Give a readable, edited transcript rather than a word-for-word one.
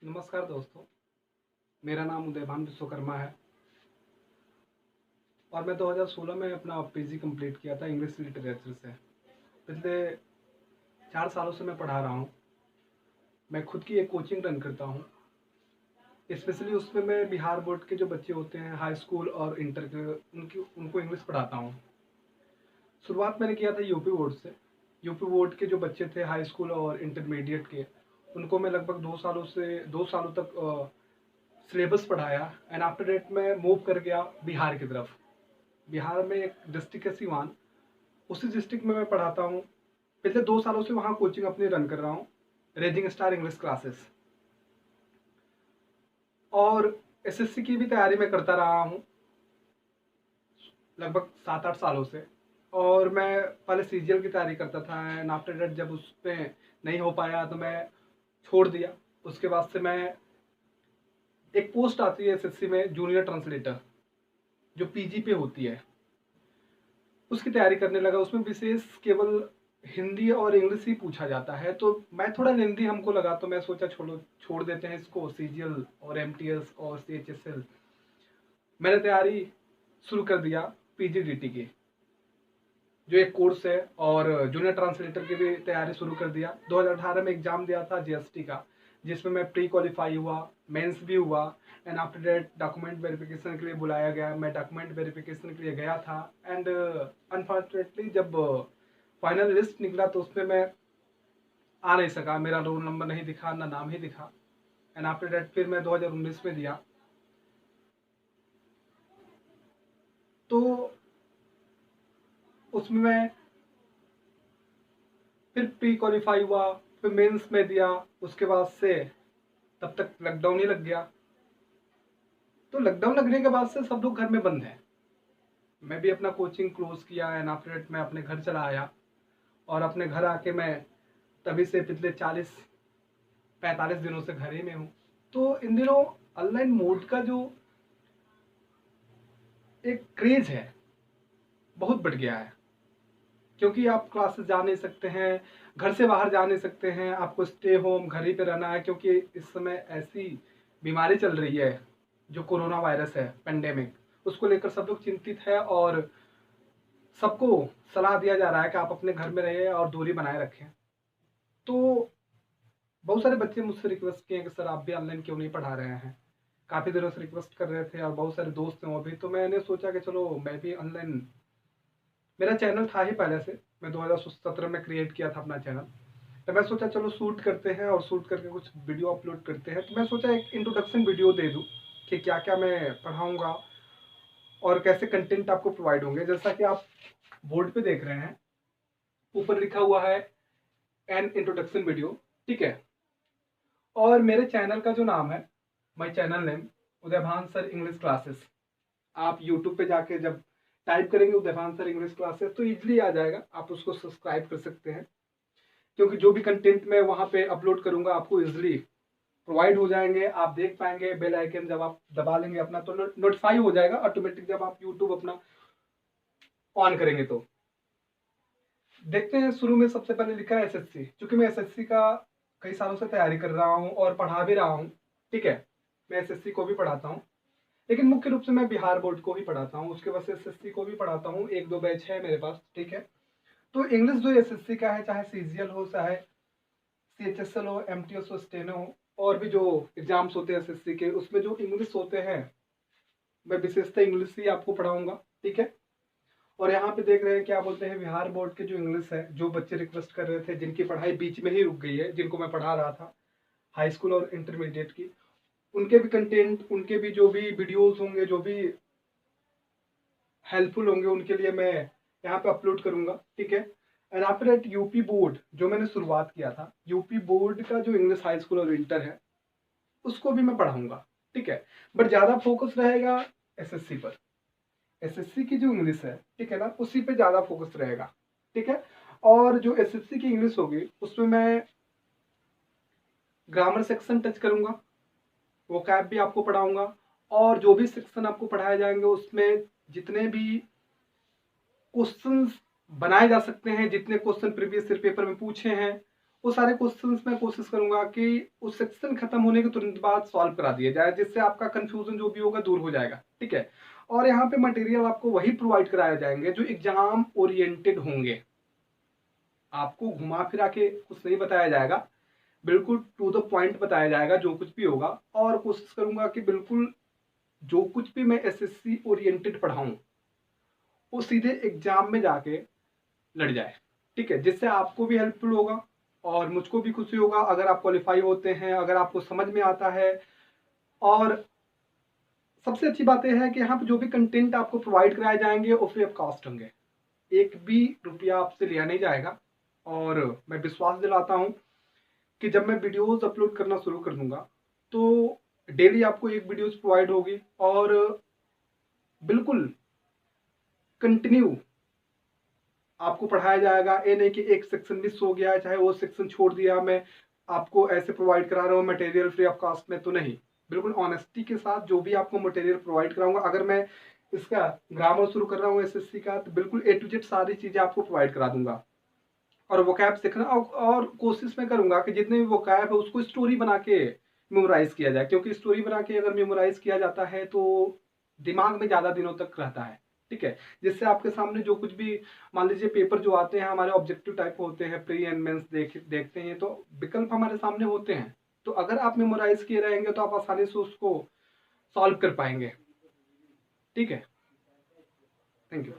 नमस्कार दोस्तों, मेरा नाम उदयभान विश्वकर्मा है और मैं 2016 में अपना पीजी कंप्लीट किया था इंग्लिश लिटरेचर से। पिछले 4 सालों से मैं पढ़ा रहा हूँ। मैं खुद की एक कोचिंग रन करता हूँ। स्पेशली उसमें मैं बिहार बोर्ड के जो बच्चे होते हैं हाई स्कूल और इंटर के उनको इंग्लिश पढ़ाता हूँ। शुरुआत मैंने किया था यूपी बोर्ड से। यूपी बोर्ड के जो बच्चे थे हाई स्कूल और इंटरमीडिएट के, उनको मैं लगभग 2 सालों तक सिलेबस पढ़ाया एंड आफ्टर डेट मैं मूव कर गया बिहार की तरफ। बिहार में एक डिस्ट्रिक्ट है सिवान, उसी डिस्ट्रिक्ट में मैं पढ़ाता हूँ। पिछले 2 सालों से वहाँ कोचिंग अपनी रन कर रहा हूँ, रेजिंग स्टार इंग्लिश क्लासेस। और एसएससी की भी तैयारी मैं करता रहा हूँ लगभग 7-8 सालों से। और मैं पहले सीजीएल की तैयारी करता था एंड आफ्टर डेट जब उस पर नहीं हो पाया तो मैं छोड़ दिया। उसके बाद से मैं एक पोस्ट आती है एसएससी में जूनियर ट्रांसलेटर, जो पीजी पे होती है, उसकी तैयारी करने लगा। उसमें विशेष केवल हिंदी और इंग्लिश ही पूछा जाता है, तो मैं थोड़ा हिंदी हमको लगा तो मैं सोचा छोड़ देते हैं इसको। सीजीएल और एमटीएस और सीएचएसएल मैंने तैयारी शुरू कर दिया। पीजीडीटी की जो एक कोर्स है और जूनियर ट्रांसलेटर की भी तैयारी शुरू कर दिया। 2018 में एग्जाम दिया था जीएसटी का, जिसमें मैं प्री क्वालिफाई हुआ, मेंस भी हुआ and after date document verification के लिए बुलाया गया। मैं डॉक्यूमेंट वेरिफिकेशन के लिए गया था एंड अनफॉर्चुनेटली जब फाइनल लिस्ट निकला तो उसमें मैं आ नहीं सका। मेरा रोल नंबर नहीं दिखा, ना नाम ही दिखा एंड आफ्टर डेट फिर मैं 2019 में दिया। तो उसमें मैं फिर प्री क्वालिफाई हुआ, फिर मेंस में दिया। उसके बाद से तब तक लॉकडाउन ही लग गया। तो लॉकडाउन लगने के बाद से सब लोग घर में बंद हैं। मैं भी अपना कोचिंग क्लोज किया एंड आफ्टर डेट मैं अपने घर चला आया। और अपने घर आके मैं तभी से पिछले 40-45 दिनों से घर ही में हूँ। तो इन दिनों ऑनलाइन मोड का जो एक क्रेज है बहुत बढ़ गया है, क्योंकि आप क्लासेस जा नहीं सकते हैं, घर से बाहर जा नहीं सकते हैं, आपको स्टे होम घर ही पे रहना है। क्योंकि इस समय ऐसी बीमारी चल रही है जो कोरोना वायरस है, पेंडेमिक, उसको लेकर सब लोग चिंतित है और सबको सलाह दिया जा रहा है कि आप अपने घर में रहिए और दूरी बनाए रखें। तो बहुत सारे बच्चे मुझसे रिक्वेस्ट किए कि सर आप भी ऑनलाइन क्यों नहीं पढ़ा रहे हैं। काफ़ी दिनों से रिक्वेस्ट कर रहे थे और बहुत सारे दोस्त हैं वो भी। तो मैंने सोचा कि चलो मैं भी ऑनलाइन, मेरा चैनल था ही पहले से, मैं 2017 में क्रिएट किया था अपना चैनल। तो मैं सोचा चलो शूट करते हैं और शूट करके कुछ वीडियो अपलोड करते हैं। तो मैं सोचा एक इंट्रोडक्शन वीडियो दे दूँ कि क्या क्या मैं पढ़ाऊँगा और कैसे कंटेंट आपको प्रोवाइड होंगे। जैसा कि आप बोर्ड पे देख रहे हैं, ऊपर लिखा हुआ है एन इंट्रोडक्शन वीडियो, ठीक है। और मेरे चैनल का जो नाम है, my channel name Udaybhan sir English classes. आप यूट्यूब पे जाके जब टाइप करेंगे उदयभान सर इंग्लिश क्लासेस तो इजीली आ जाएगा, आप उसको सब्सक्राइब कर सकते हैं। क्योंकि जो भी कंटेंट मैं वहाँ पे अपलोड करूँगा आपको इजीली प्रोवाइड हो जाएंगे, आप देख पाएंगे। बेल आइकन जब आप दबा लेंगे अपना तो नोटिफाई हो जाएगा ऑटोमेटिक जब आप यूट्यूब अपना ऑन करेंगे। तो देखते हैं, शुरू में सबसे पहले लिखा है एसएससी। क्योंकि मैं एसएससी का कई सालों से तैयारी कर रहा हूँ और पढ़ा भी रहा हूँ, ठीक है। मैं एसएससी को भी पढ़ाता हूँ, लेकिन मुख्य रूप से मैं बिहार बोर्ड को ही पढ़ाता हूँ। उसके बाद एसएससी को भी पढ़ाता हूँ, 1-2 बैच है मेरे पास, ठीक है। तो इंग्लिश जो एसएससी का है, चाहे सीजीएल हो, चाहे सीएचएसएल हो, एमटीएस हो, स्टेनो हो, और भी जो एग्जाम्स होते हैं एसएससी के, उसमें जो इंग्लिश होते हैं मैं विशेषतः इंग्लिश ही आपको पढ़ाऊंगा, ठीक है। और यहाँ पे देख रहे हैं क्या बोलते हैं, बिहार बोर्ड के जो इंग्लिश है, जो बच्चे रिक्वेस्ट कर रहे थे, जिनकी पढ़ाई बीच में ही रुक गई है, जिनको मैं पढ़ा रहा था हाई स्कूल और इंटरमीडिएट की, उनके भी कंटेंट, उनके भी जो भी वीडियोस होंगे, जो भी हेल्पफुल होंगे, उनके लिए मैं यहाँ पे अपलोड करूंगा, ठीक है। And after that UP board जो मैंने शुरुआत किया था, यूपी बोर्ड का जो इंग्लिश हाई स्कूल और इंटर है उसको भी मैं पढ़ाऊंगा, ठीक है। बट ज्यादा फोकस रहेगा एसएससी पर। एसएससी की जो इंग्लिश है, ठीक है ना, उसी पे ज्यादा फोकस रहेगा, ठीक है। और जो एसएससी की इंग्लिश होगी उसमें मैं ग्रामर सेक्शन टच करूंगा, वो कैब भी आपको पढ़ाऊंगा। और जो भी सेक्शन आपको पढ़ाए जाएंगे उसमें जितने भी क्वेश्चंस बनाए जा सकते हैं, जितने क्वेश्चन प्रीवियस ईयर पेपर में पूछे हैं, वो सारे क्वेश्चंस मैं कोशिश करूंगा कि उस सेक्शन खत्म होने के तुरंत बाद सॉल्व करा दिया जाए, जिससे आपका कंफ्यूजन जो भी होगा दूर हो जाएगा। ठीक है, और यहाँ पे मटेरियल आपको वही प्रोवाइड कराए जाएंगे जो एग्जाम ओरिएंटेड होंगे। आपको घुमा फिरा के कुछ नहीं बताया जाएगा, बिल्कुल टू द पॉइंट बताया जाएगा जो कुछ भी होगा। और कोशिश करूंगा कि बिल्कुल जो कुछ भी मैं एसएससी ओरिएंटेड पढ़ाऊं वो सीधे एग्जाम में जाके लड़ जाए। ठीक है, जिससे आपको भी हेल्पफुल होगा और मुझको भी खुशी होगा अगर आप क्वालिफाई होते हैं, अगर आपको समझ में आता है। और सबसे अच्छी बात यह है कि यहाँ पे जो भी कंटेंट आपको प्रोवाइड कराए जाएंगे वो फ्री ऑफ कॉस्ट होंगे, एक भी रुपया आपसे लिया नहीं जाएगा। और मैं विश्वास दिलाता हूँ कि जब मैं वीडियोस अपलोड करना शुरू कर दूंगा तो डेली आपको एक वीडियोस प्रोवाइड होगी और बिल्कुल कंटिन्यू आपको पढ़ाया जाएगा। ये नहीं कि एक सेक्शन मिस हो गया है, चाहे वो सेक्शन छोड़ दिया, मैं आपको ऐसे प्रोवाइड करा रहा हूँ मटेरियल फ्री ऑफ कॉस्ट में, तो नहीं। बिल्कुल ऑनेस्टी के साथ जो भी आपको मटेरियल प्रोवाइड कराऊंगा, अगर मैं इसका ग्रामर शुरू कर रहा हूँ एसएससी का, तो बिल्कुल ए टू जेड सारी चीजें आपको प्रोवाइड करा दूंगा। और वोकैब सीखना और कोशिश मैं करूंगा कि जितने भी वोकैब है उसको स्टोरी बना के मेमोराइज किया जाए, क्योंकि स्टोरी बना के अगर मेमोराइज किया जाता है तो दिमाग में ज्यादा दिनों तक रहता है। ठीक है, जिससे आपके सामने जो कुछ भी, मान लीजिए पेपर जो आते हैं हमारे ऑब्जेक्टिव टाइप होते हैं, प्री एंड मेंस देखते हैं तो विकल्प हमारे सामने होते हैं, तो अगर आप मेमोराइज किए रहेंगे तो आप आसानी से उसको सॉल्व कर पाएंगे। ठीक है, थैंक यू।